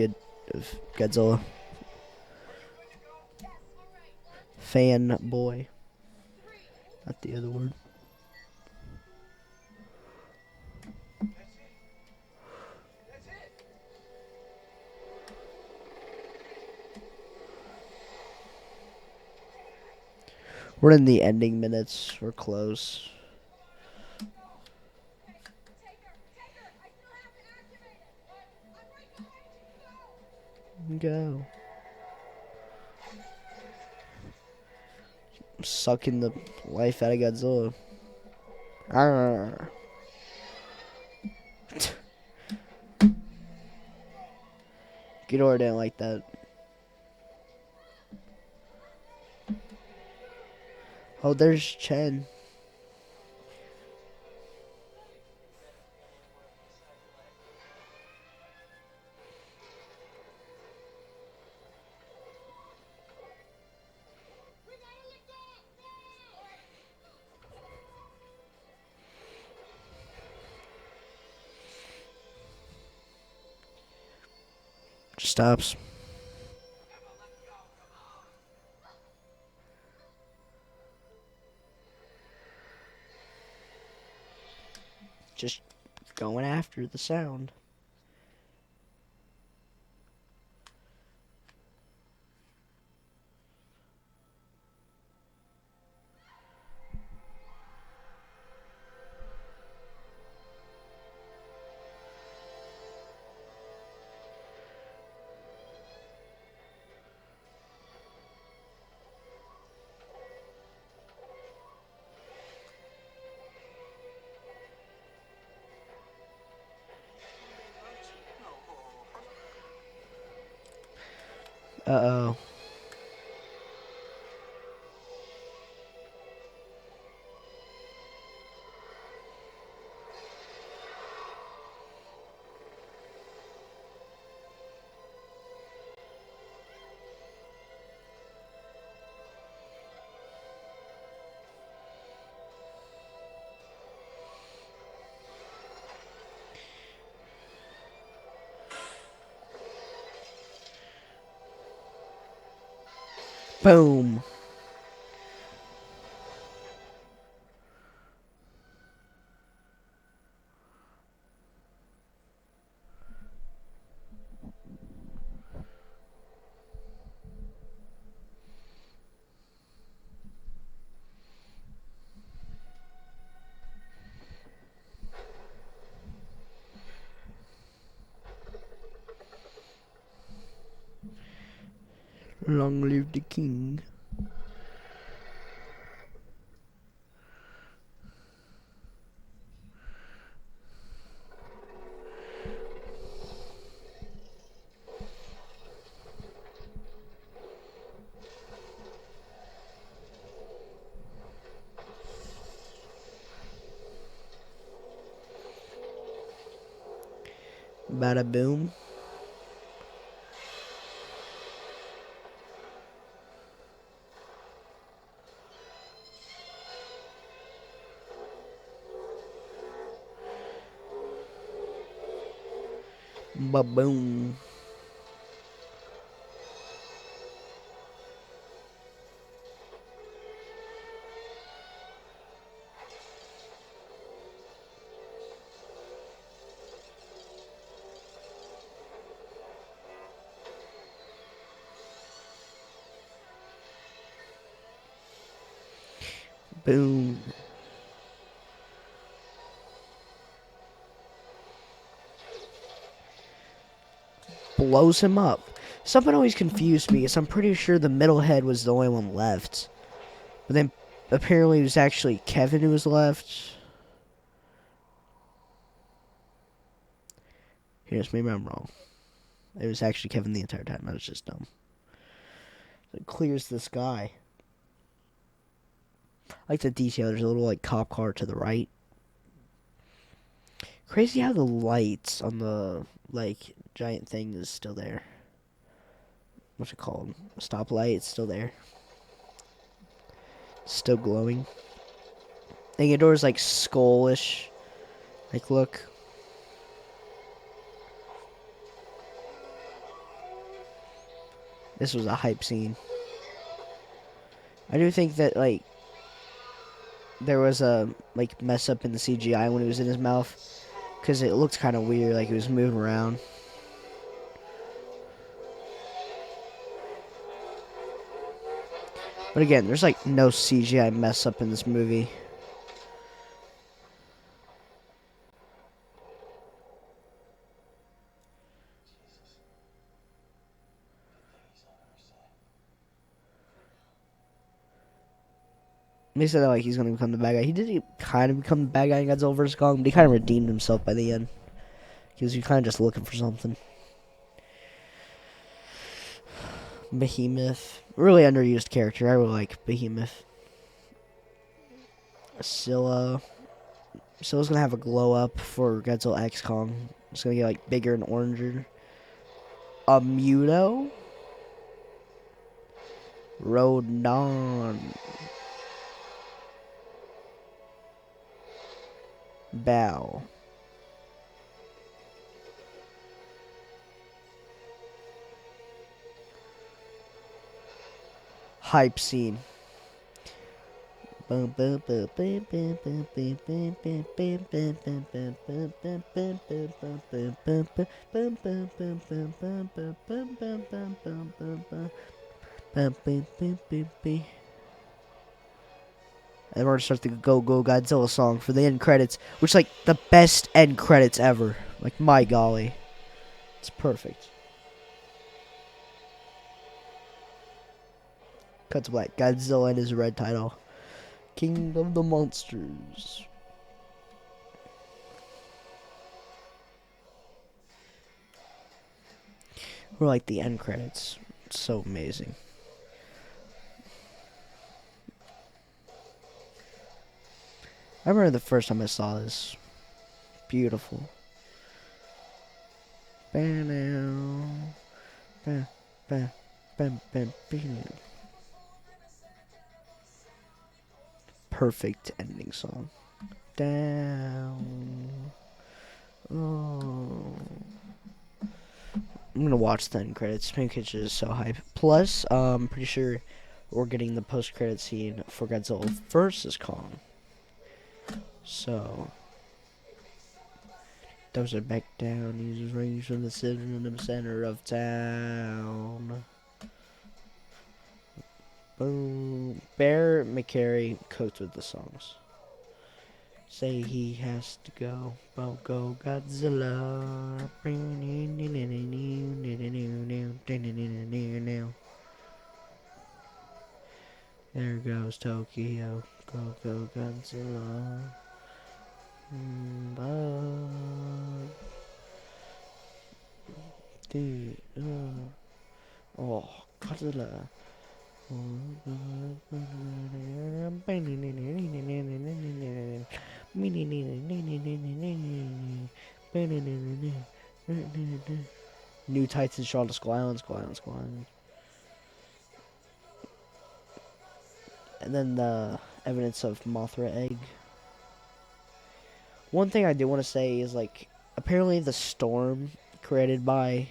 Godzilla. Fanboy. Not the other word. That's it. That's it. We're in the ending minutes. We're close. Go. Sucking the life out of Godzilla. Arr. Ghidorah didn't like that. Oh, there's Chen. Just stops. Just going after the sound. Uh-oh. Boom. Long live the king. Bada boom. Ba boom. Boom. Blows him up. Something always confused me is I'm pretty sure the middle head was the only one left. But then apparently it was actually Kevin who was left. Here's maybe I'm wrong. It was actually Kevin the entire time. I was just dumb. It clears the sky. I like the detail. There's a little like cop car to the right. Crazy how the lights on the like giant thing is still there. What's it called? Stoplight. It's still there. Still glowing. And your door's like skullish. Like look. This was a hype scene. I do think that like there was a like mess up in the CGI when he was in his mouth because it looked kind of weird, like he was moving around. But again, there's like no CGI mess up in this movie. They said that like he's gonna become the bad guy. He did kind of become the bad guy in Godzilla vs Kong, but he kind of redeemed himself by the end because he kind of just looking for something. Behemoth, really underused character. I really like Behemoth. Scylla's gonna have a glow up for Godzilla X Kong. It's gonna get like bigger and oranger. A Muto. Rodon. Bow. Hype scene. And we're gonna start the Go Go Godzilla song for the end credits, which is like the best end credits ever. Like my golly, it's perfect. Cut to black. Godzilla and his red title, King of the Monsters. We're like the end credits. It's so amazing. I remember the first time I saw this. Beautiful. Perfect ending song. Down. Oh. I'm gonna watch the end credits. Pink is just so hype. Plus, I'm pretty sure we're getting the post-credit scene for Godzilla vs Kong. So, those are back down. Uses rings from the center of town. Boom. Bear McCary cooked with the songs. Say he has to go. Go Godzilla. There goes Tokyo. Go Godzilla. Dude, oh, Godzilla. New Titans shot to Skull Island. And then the evidence of Mothra egg. One thing I do want to say is like apparently the storm created by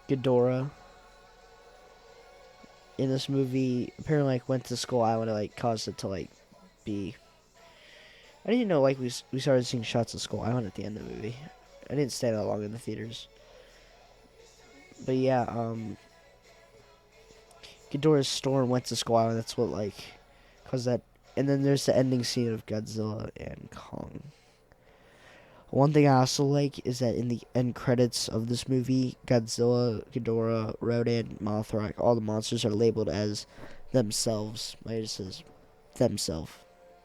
Ghidorah in this movie apparently like went to Skull Island and like caused it to like be. I didn't know like we started seeing shots of Skull Island at the end of the movie. I didn't stay that long in the theaters. But yeah, Ghidorah's storm went to Skull Island. That's what like, cause that. And then there's the ending scene of Godzilla and Kong. One thing I also like is that in the end credits of this movie, Godzilla, Ghidorah, Rodan, Mothra, like, all the monsters are labeled as themselves. Like it says themselves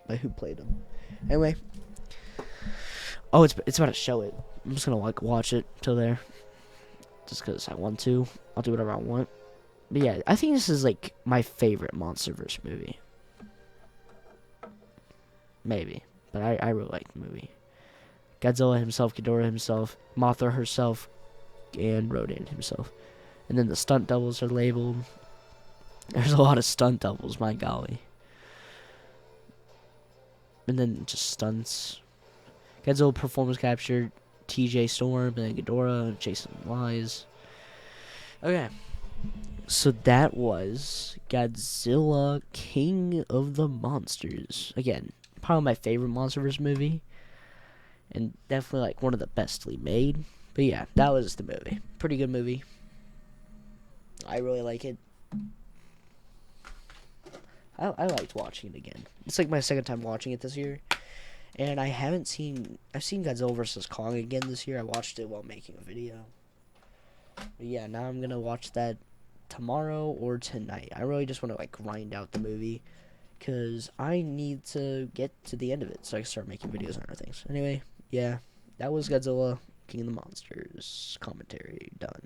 by who played them. Anyway, oh, it's about to show it. I'm just gonna like watch it till there, just cause I want to. I'll do whatever I want. But yeah, I think this is like my favorite MonsterVerse movie. Maybe, but I really like the movie. Godzilla himself, Ghidorah himself, Mothra herself, and Rodan himself. And then the stunt doubles are labeled. There's a lot of stunt doubles, my golly. And then just stunts. Godzilla performance captured, TJ Storm, and then Ghidorah, Jason Wise. Okay. So that was Godzilla King of the Monsters. Again, probably my favorite MonsterVerse movie. And definitely like one of the bestly made. But yeah, that was the movie. Pretty good movie. I really like it. I liked watching it again. It's like my second time watching it this year. And I've seen Godzilla vs. Kong again this year. I watched it while making a video. But yeah, now I'm gonna watch that tomorrow or tonight. I really just want to like grind out the movie. Because I need to get to the end of it so I can start making videos on other things. Anyway, yeah, that was Godzilla King of the Monsters commentary done.